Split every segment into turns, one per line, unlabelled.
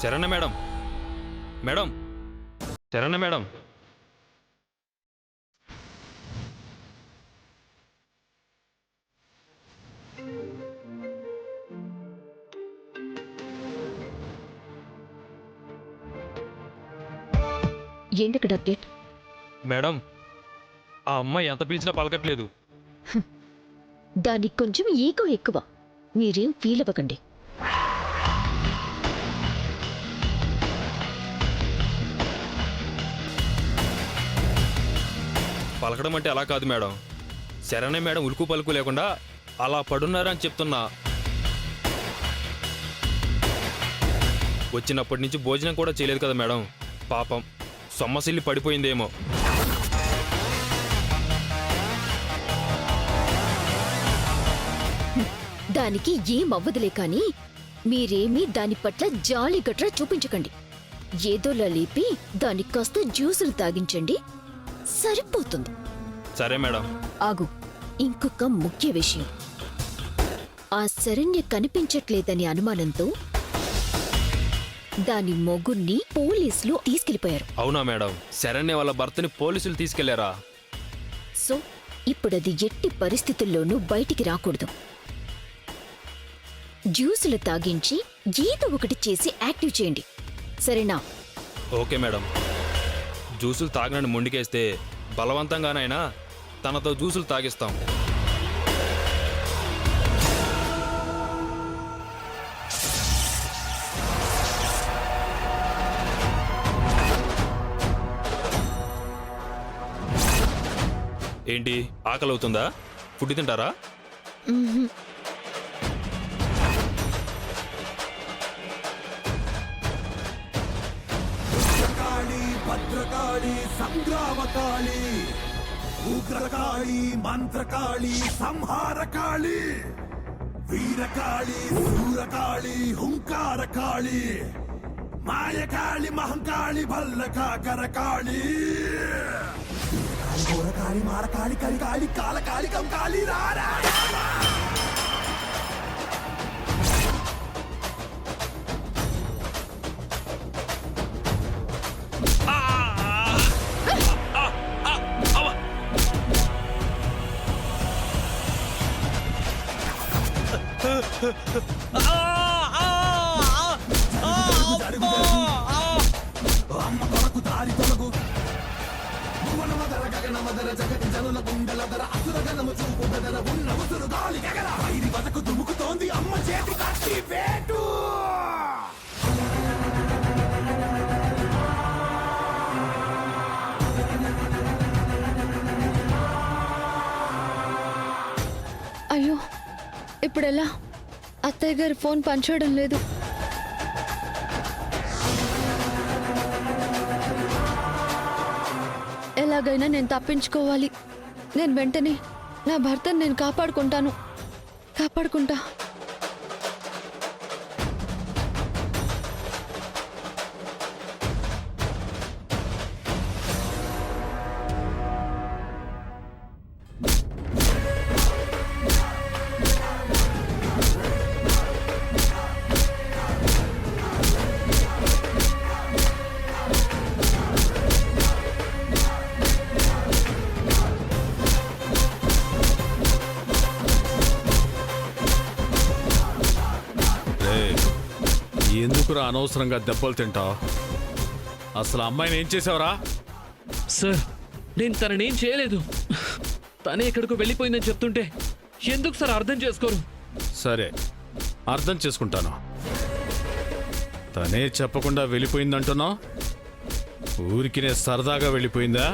శరణ madam, madam, శరణ madam.
ఏంటి ఇక్కడ update?
Madam, ఆ అమ్మాయి ఎంత పిలిచినా పలకట్లేదు.
దానికి కొంచెం ఈగో ఎక్కువ. మీరేం ఫీల్ అవ్వకండి.
పలకడం అంటే అలా కాదు మేడం. శరణే మేడం ఉలుకు పలుకు లేకుండా అలా పడున్నారని చెప్తున్నా. వచ్చినప్పటి నుంచి భోజనం కూడా చేయలేదు కదా మేడం. పాపం సొమ్మసిల్లి పడిపోయిందేమో.
దానికి ఏం అవ్వదులే కానీ మీరేమీ దాని పట్ల జాలి గట్రా చూపించకండి. ఏదోలా లేపి దానికి కాస్త జ్యూసులు తాగించండి, సరిపోతుంది.
సరే మేడం.
ఆగు, ఇంకొక ముఖ్య విషయం. ఆ శరణ్య కనిపించట్లేదని అనుమానంతో దాని మొగుణ్ణి పోలీసులు తీసుకెళ్లిపోయారు.
అవునా మేడం? శరణ్య వాళ్ళ భర్తని పోలీసులు తీసుకెళ్లారా?
సో ఇప్పుడది ఎట్టి పరిస్థితుల్లోనూ బయటికి రాకూడదు. జ్యూసులు తాగించి ఏదో ఒకటి చేసి యాక్టివ్ చేయండి, సరేనా?
Okay madam. జ్యూసులు తాగనని మొండికేస్తే బలవంతంగానైనా తనతో జ్యూసులు తాగిస్తాం. ఏంటి, ఆకలి అవుతుందా? ఫుడ్ తింటారా?
భద్రకాళి, సంగ్రామకాళి, ఉగ్రకాళి, మంత్రకాళి, సంహారకాళి, వీరకాళి, శూరకాళి, హుంకారకాళి, మాయకాళి, మహంకాళి, భల్లకాకరకాళి, ఘోరకాళి, మారకాళి, కలికాళి, కాలకాళి, కంకాళి, రారా. అమ్మ కొరకు దారి తొలగు, భువనమదర గగనమదర జగతి జనుల గుండెలదర అసురగణము చూపుదర ఉన్న ఉసురు గాలి గగన వైరి వదకు దుముకుతోంది అమ్మ చేతి కట్టి వేటు.
అయ్యో, ఇప్పుడెలా? అత్తయ్య గారి ఫోన్ పనిచేయడం లేదు. ఎలాగైనా నేను తప్పించుకోవాలి. నేను వెంటనే నా భర్తను నేను కాపాడుకుంటా.
ఎందుకురా అనవసరంగా దెబ్బలు తింటావు? అసలు అమ్మాయిని ఏం చేసావురా?
సార్, నేను తననేం చేయలేదు. తనే ఎక్కడికో వెళ్ళిపోయిందని చెప్తుంటే ఎందుకు సార్ అర్థం చేసుకోరు?
సరే, అర్థం చేసుకుంటాను. తనే చెప్పకుండా వెళ్ళిపోయిందంటున్నావు? ఊరికినే సరదాగా వెళ్ళిపోయిందా?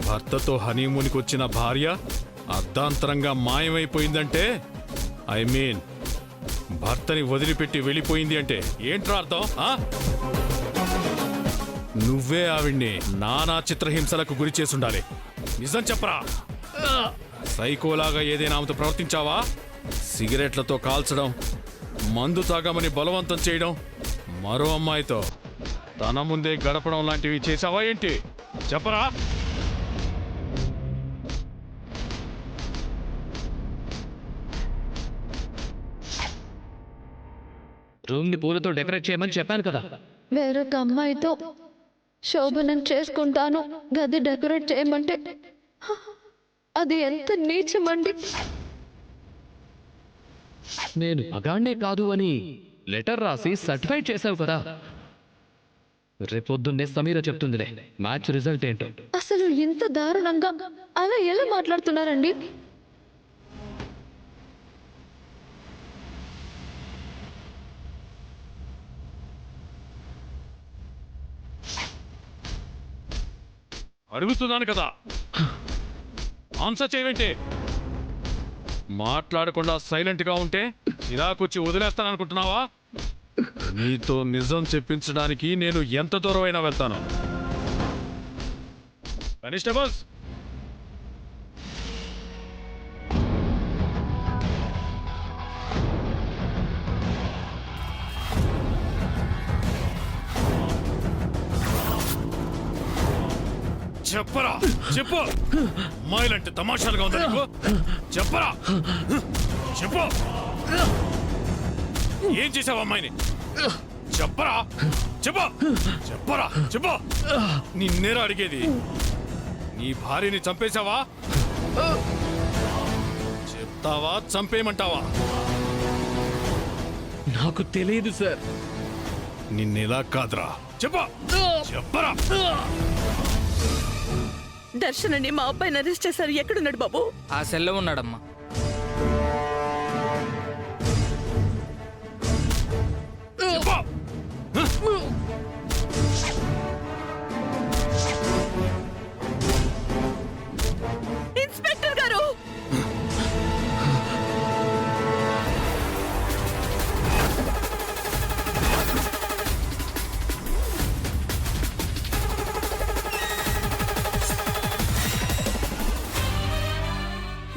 భర్తతో హనీమూన్కి వచ్చిన భార్య అర్ధాంతరంగా మాయమైపోయిందంటే, ఐ మీన్ భర్తని వదిలిపెట్టి వెళ్ళిపోయింది అంటే ఏంట్రా అర్థం? నువ్వే ఆవిడ్ని నానా చిత్రహింసలకు గురి చేసుండాలి. నిజం చెప్పరా? సైకోలాగా ఏదైనా ఆమెతో ప్రవర్తించావా? సిగరెట్లతో కాల్చడం, మందు తాగమని బలవంతం చేయడం, మరో అమ్మాయితో తన ముందే గడపడం లాంటివి చేసావా ఏంటి? చెప్పరా?
రూమ్ ని పూలతో డెకరేట్ చేయమని చెప్పాను కదా.
వేరొక అమ్మాయితో శోభనం చేసుకుంటాను, గది డెకరేట్ చేయమంటే అది ఎంత నీచమండి.
నేను మగాణ్ణే కాదు అని లెటర్ రాసి సర్టిఫై చేసావు కదా. రేపొద్దున్నే సమీర చెప్తుందిలే మ్యాచ్ రిజల్ట్ ఏంటో.
అసలు ఇంత దారుణంగా అలా ఎలా మాట్లాడుతున్నారండి?
అడుగుతున్నాను కదా, ఆన్సర్ చేయవేంటి? మాట్లాడకుండా సైలెంట్గా ఉంటే ఇలాకొచ్చి వదిలేస్తాననుకుంటున్నావా? నీతో నిజం చెప్పించడానికి నేను ఎంత దూరం అయినా వెళ్తాను. కానిస్టేబుల్స్, చెప్పరా, చెప్పు. అమ్మాయిలంటే తమాషాలుగా ఉందా నీకు? చెప్పరా, చెప్పు. ఏం చేసావు అమ్మాయిని? చెప్పరా, చెప్పు. చెప్పరా, చెప్పు. నిన్నేరా అడిగేది. నీ భార్యని చంపేశావా? చెప్తావా, చంపేయమంటావా?
నాకు తెలియదు సార్.
నిన్నెలా కాదురా, చెప్పు. చెప్పరా.
దర్శన్ అండి, మా అబ్బాయిని అరెస్ట్ చేశారు. ఎక్కడున్నాడు బాబు?
ఆ సెల్లో ఉన్నాడమ్మా.
చెప్పు.
ఇన్స్పెక్టర్ గారు!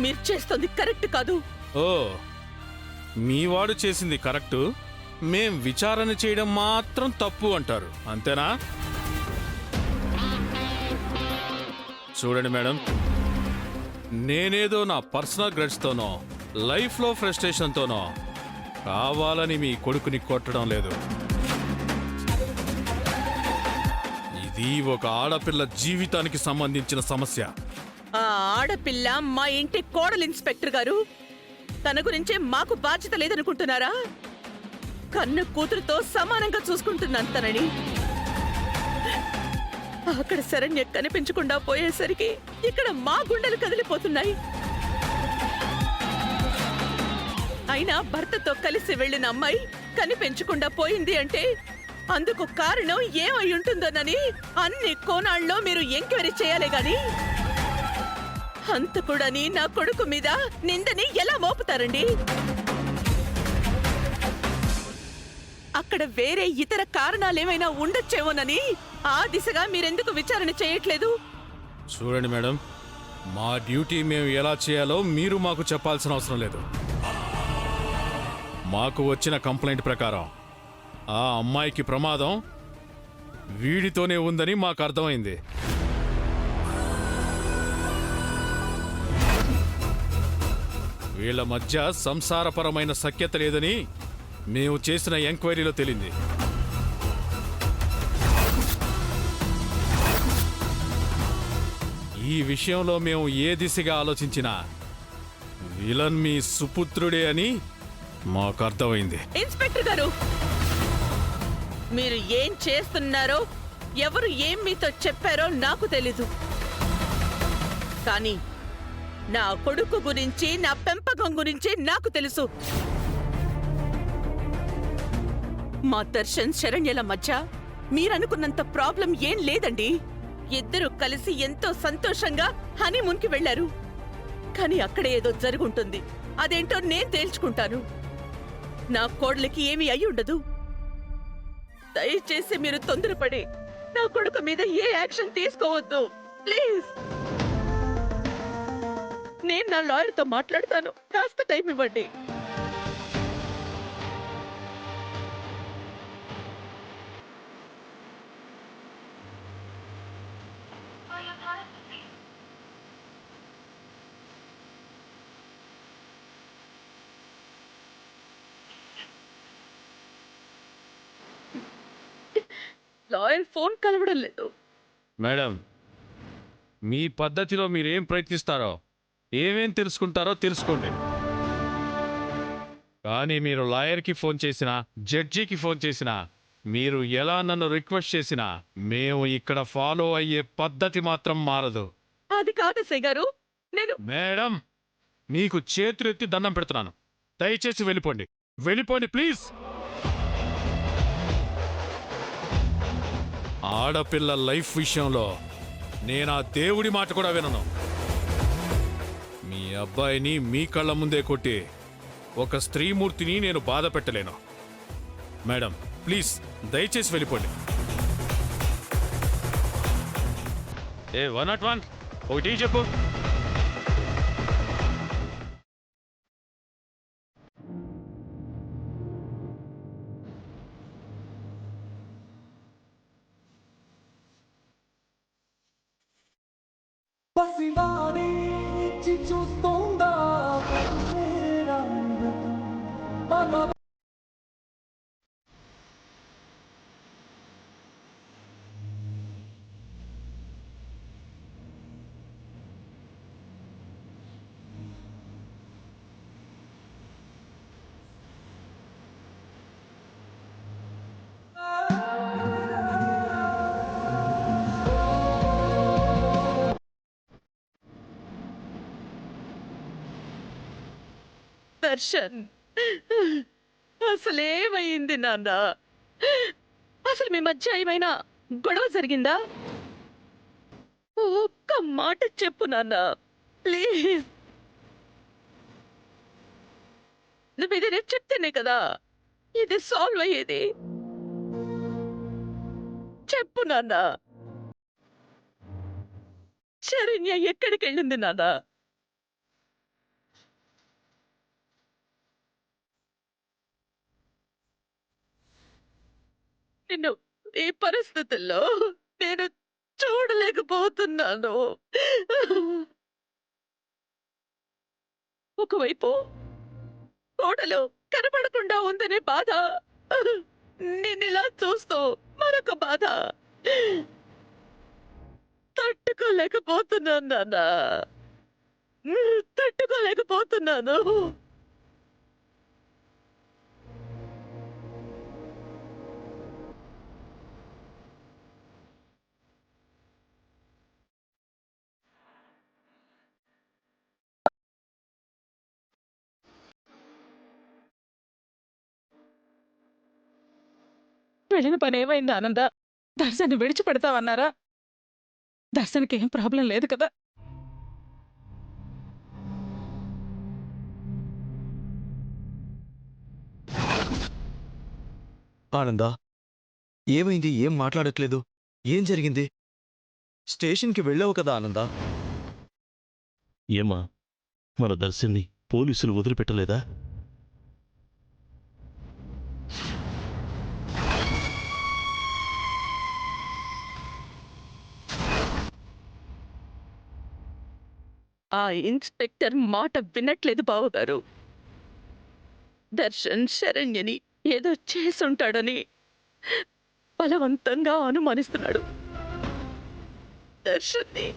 మీరు చేస్తుంది కరెక్ట్ కాదు.
ఓ, మీవాడు చేసింది కరెక్టు, మేం విచారణ చేయడం మాత్రం తప్పు అంటారు, అంతేనా? చూడండి మేడం, నేనేదో నా పర్సనల్ గ్రెడ్స్తోనో లైఫ్లో ఫ్రస్ట్రేషన్తోనో కావాలని మీ కొడుకుని కొట్టడం లేదు. ఇది ఒక ఆడపిల్ల జీవితానికి సంబంధించిన సమస్య.
ఆ ఆడపిల్ల మా ఇంటి కోడలు ఇన్స్పెక్టర్ గారు. తన గురించే మాకు బాధ్యత లేదనుకుంటున్నారా? కన్న కూతురుతో సమానంగా చూసుకుంటున్నాను తనని. అక్కడ శరణ్య కనిపించకుండా పోయేసరికి ఇక్కడ మా గుండెలు కదిలిపోతున్నాయి. అయినా భర్తతో కలిసి వెళ్లిన అమ్మాయి కనిపించకుండా పోయింది అంటే అందుకు కారణం ఏమై ఉంటుందోనని అన్ని కోణాల్లో మీరు ఎంక్వైరీ చేయాలి గాని హంతకుడని నా కొడుకు మీద నిందని ఎలా మోపుతారండి? అక్కడ వేరే ఇతర కారణాలేమైనా ఉండొచ్చేమోనని ఆ దిశగా మీరెందుకు విచారణ చేయట్లేదు?
చూడండి మేడం, మా డ్యూటీ మేము ఎలా చేయాలో మీరు మాకు చెప్పాల్సిన అవసరం లేదు. మాకు వచ్చిన కంప్లైంట్ ప్రకారం ఆ అమ్మాయికి ప్రమాదం వీడితోనే ఉందని మాకు అర్థమైంది. వీళ్ళ మధ్య సంసారపరమైన సఖ్యత లేదని మేము చేసిన ఎంక్వైరీలో తేలింది. ఈ విషయంలో మేము ఏ దిశగా ఆలోచించినా విలన్ మీ సుపుత్రుడే అని మాకు అర్థమైంది.
ఇన్స్పెక్టర్ గారు, మీరు ఏం చేస్తున్నారో ఎవరు ఏం మీతో చెప్పారో నాకు తెలీదు, కానీ నా కొడుకు గురించి నా పెంపకం గురించి నాకు తెలుసు. మా దర్శన్ శరణ్యల మధ్య మీరనుకున్నంత ప్రాబ్లం ఏం లేదండి. ఇద్దరు కలిసి ఎంతో సంతోషంగా హనీమూన్కి వెళ్లారు. కానీ అక్కడ ఏదో జరుగుంటుంది. అదేంటో నేను తేల్చుకుంటాను. నా కోడలికి ఏమీ అయి ఉండదు. దయచేసి మీరు తొందరపడి నా కొడుకు మీద ఏ యాక్షన్ తీసుకోవద్దు ప్లీజ్. నేను నా లాయర్తో మాట్లాడతాను. కాస్త టైం ఇవ్వండి. లాయర్ ఫోన్ కలవడం లేదు.
మేడం, మీ పద్ధతిలో మీరేం ప్రయత్నిస్తారో ఏమేం తెలుసుకుంటారో తెలుసుకోండి. కానీ మీరు లాయర్కి ఫోన్ చేసినా, జడ్జికి ఫోన్ చేసినా, మీరు ఎలా నన్ను రిక్వెస్ట్ చేసినా మేము ఇక్కడ ఫాలో అయ్యే పద్ధతి మాత్రం మారదు.
అది కాదు ఎస్ఐ గారు, నేను
మేడం, మీకు చేతులెత్తి దండం పెడుతున్నాను. దయచేసి వెళ్ళిపోండి, వెళ్ళిపోండి ప్లీజ్. ఆడపిల్ల లైఫ్ విషయంలో నేను ఆ దేవుడి మాట కూడా వినను. మీ అబ్బాయిని మీ కళ్ళ ముందే కొట్టి ఒక స్త్రీమూర్తిని నేను బాధ పెట్టలేను. మేడం ప్లీజ్ దయచేసి వెళ్ళిపోండి. 101 ఒకటి చెప్పు.
పసివాడి చూస్తుందా
దర్శన్, అసలేమైంది నాన్న? అసలు మీ మధ్య ఏమైనా గొడవ జరిగిందా? ఒక్క మాట చెప్పు నాన్న, ప్లీజ్. నువ్వు ఇది రేపు చెప్తేనే కదా ఇది సాల్వ్ అయ్యేది. చెప్పు నాన్న. శరణ్య ఎక్కడికి వెళ్ళింది నాన్న? నిన్ను ఈ పరిస్థితుల్లో నేను చూడలేకపోతున్నాను. ఒకవైపు కోడలు కనబడకుండా ఉందనే బాధ, నిన్నిలా చూస్తూ మరొక బాధ. తట్టుకోలేకపోతున్నాను నాన్న, తట్టుకోలేకపోతున్నాను.
వెళ్ళిన పని ఏమైంది ఆనంద? దర్శన్ని విడిచిపెడతావన్నారా? దర్శన్కి ఏం ప్రాబ్లం లేదు కదా?
ఆనందా, ఏమైంది? ఏం మాట్లాడట్లేదు? ఏం జరిగింది? స్టేషన్కి వెళ్ళావు కదా ఆనందా?
ఏమా, మన దర్శన్ని పోలీసులు వదిలిపెట్టలేదా?
ఆ ఇన్స్పెక్టర్ మాట వినట్లేదు బావగారు. దర్శన్ శరణ్యని ఏదో చేసుంటాడని బలవంతంగా అనుమానిస్తున్నాడు. దర్శన్ని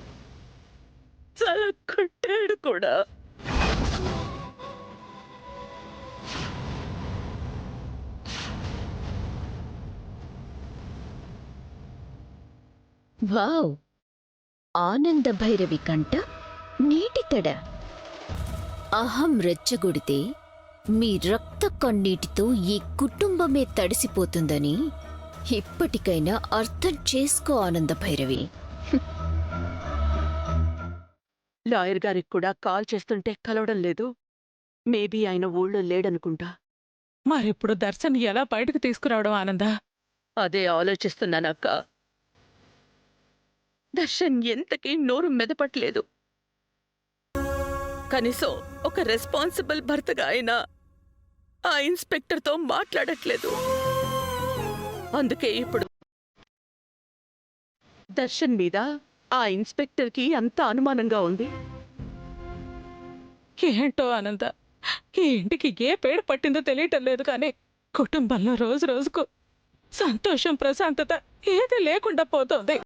చాలా కొట్టాడు కూడా.
వావ్! ఆనంద భైరవి కంట నీటి తడ. అహం రెచ్చగొడితే మీ రక్త కన్నీటితో ఈ కుటుంబమే తడిసిపోతుందని ఇప్పటికైనా అర్థం చేసుకో ఆనంద భైరవి.
లాయర్ గారికి కూడా కాల్ చేస్తుంటే కలవడం లేదు. మేబీ ఆయన ఊళ్ళో లేడనుకుంటా.
మరిప్పుడు దర్శన్ ఎలా బయటకు తీసుకురావడం ఆనందా?
అదే ఆలోచిస్తున్నానక్క. దర్శన్ ఎంతకీ నోరు మెదపట్లేదు. కనీసం ఒక రెస్పాన్సిబుల్ భర్తగా అయినా ఆ ఇన్స్పెక్టర్తో మాట్లాడట్లేదు. అందుకే ఇప్పుడు దర్శన్ మీద ఆ ఇన్స్పెక్టర్కి అంత అనుమానంగా ఉంది.
ఏంటో ఆనంద, ఈ ఇంటికి ఏ పేరు పట్టిందో తెలియటం లేదు కానీ కుటుంబంలో రోజు రోజుకు సంతోషం ప్రశాంతత ఏది లేకుండా పోతుంది.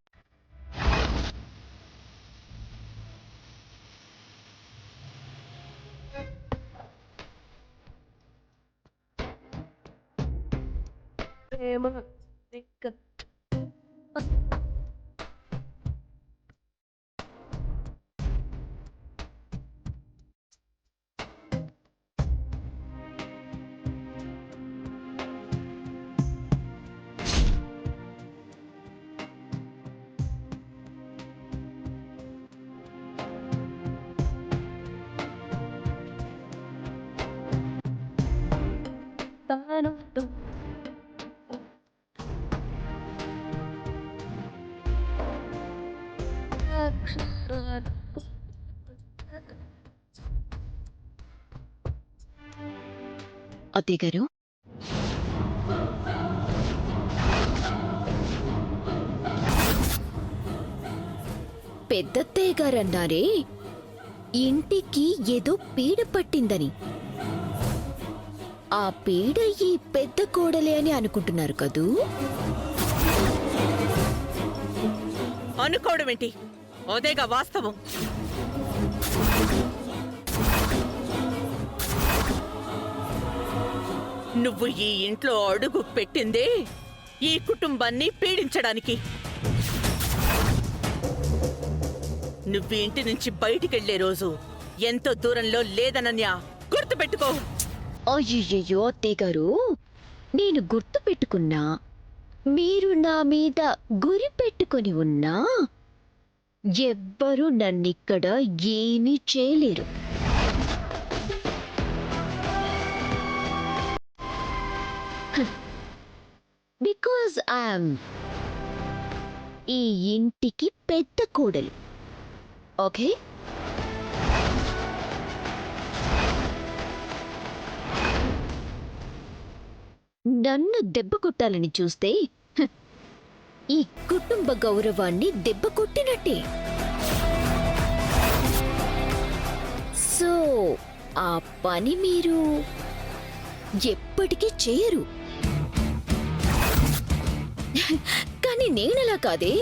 అత్తయ్య గారు, పెద్దత్తయ్య గారన్నారే ఇంటికి ఏదో పీడ పట్టిందని. ఆ పీడ ఈ పెద్ద కోడలే అని అనుకుంటున్నారు కదూ?
అనుకోవడం ఏంటి? అదేగా వాస్తవం. నువ్వు ఈ ఇంట్లో అడుగు పెట్టిందే ఈ కుటుంబాన్ని పీడించడానికి. నువ్వు ఇంటి నుంచి బయటికెళ్లే రోజు ఎంతో దూరంలో లేదనన్యా గుర్తుపెట్టుకో.
అయ్యయ్యో అత్తయ్య గారు, నేను గుర్తు పెట్టుకున్నా, మీరు నా మీద గురి పెట్టుకొని ఉన్నా ఎవ్వరూ నన్నిక్కడ ఏమీ చేయలేరు. బికాజ్ ఐఎమ్ ఈ ఇంటికి పెద్ద కోడలు. ఓకే? నన్ను దెబ్బ కొట్టాలని చూస్తే ఈ కుటుంబ గౌరవాన్ని దెబ్బ కొట్టినట్టే. సో ఆ పని మీరు ఎప్పటికీ చేయరు. కానీ నేనలా కాదే.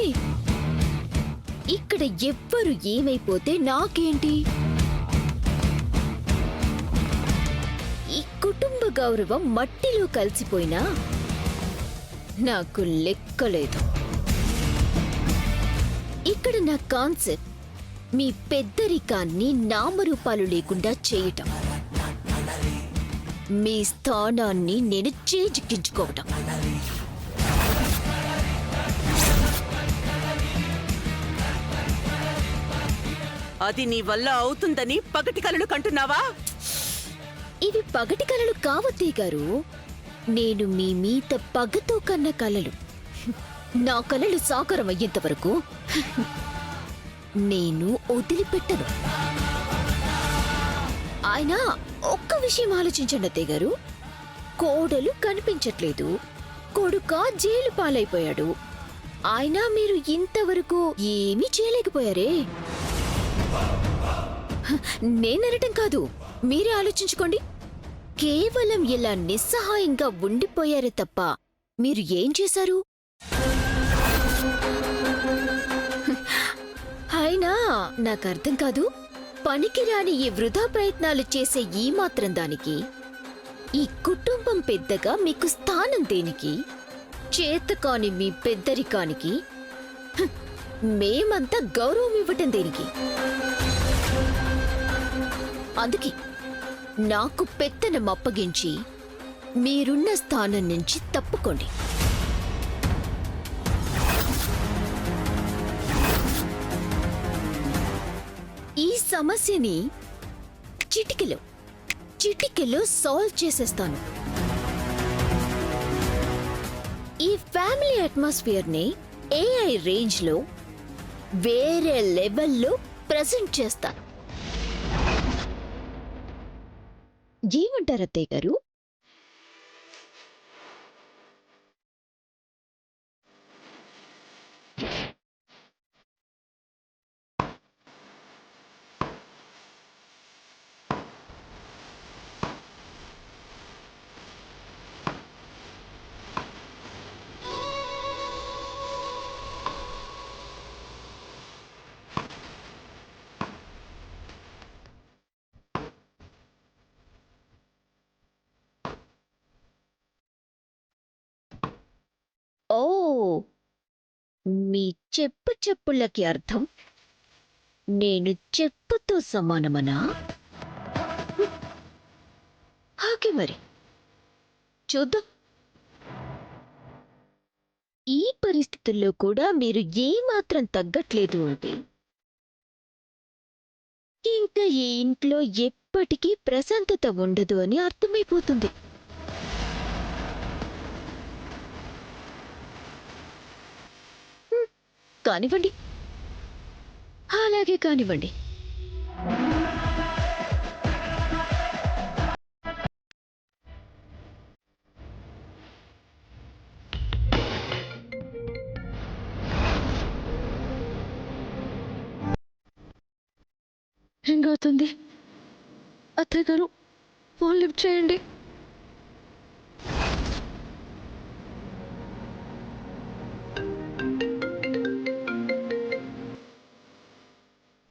ఇక్కడ ఎవ్వరు ఏమైపోతే నాకేంటి? ఈ కుటుంబ గౌరవం మట్టిలో కలిసిపోయినా నాకు లెక్కలేదు. ఇక్కడ నా కాన్సెప్ట్ మీ పెద్దరికాన్ని నామరూపాలు లేకుండా చేయటం, మీ స్థానాన్ని నేను చేజిక్కించుకోవటం.
అది నీ వల్ల అవుతుందని పగటి కలలు కంటున్నావా?
ఇవి పగటి కలలు కావత్తే గారు. నేను మీ మీద పగతో కన్న కలలు. నా కలలు సాకారం అయ్యేంత వరకు నేను వదిలిపెట్టను. ఆయన ఒక్క విషయం ఆలోచించండి అత్తయ్య గారు. కోడలు కనిపించట్లేదు, కొడుక జైలు పాలైపోయాడు. ఆయన మీరు ఇంతవరకు ఏమీ చేయలేకపోయారే. నేననటం కాదు, మీరే ఆలోచించుకోండి. కేవలం ఇలా నిస్సహాయంగా ఉండిపోయారే తప్ప మీరు ఏం చేశారు? అయినా నాకర్థం కాదు, పనికిరాని ఈ వృధా ప్రయత్నాలు చేసే ఈ మాత్రం దానికి ఈ కుటుంబం పెద్దగా మీకు స్థానం దేనికి? చేతకాని మీ పెద్దరికానికి మేమంతా గౌరవం ఇవ్వటం దేనికి? అందుకే నాకు పెత్తనం అప్పగించి మీరున్న స్థానం నుంచి తప్పుకోండి. ఈ సమస్యని చిటికెలో సాల్వ్ చేసేస్తాను. ఈ ఫ్యామిలీ అట్మాస్ఫియర్ ని ఏఐ రేంజ్ లో వేరే లెవెల్లో ప్రెజెంట్ చేస్తాను. ఏమంటారు అత్తయ్య గారు? ఓ మీ చెప్పులకి అర్థం నేను చెప్పుతో సమానమనా? ఓకే మరి చూద్దాం. ఈ పరిస్థితుల్లో కూడా మీరు ఏమాత్రం తగ్గట్లేదు అంటే ఇంకా ఈ ఇంట్లో ఎప్పటికీ ప్రశాంతత ఉండదు అని అర్థమైపోతుంది. కానివ్వండి, అలాగే కానివ్వండి.
రింగ్ అవుతుంది. అత్తయ్య గారు ఫోన్ లిఫ్ట్ చేయండి.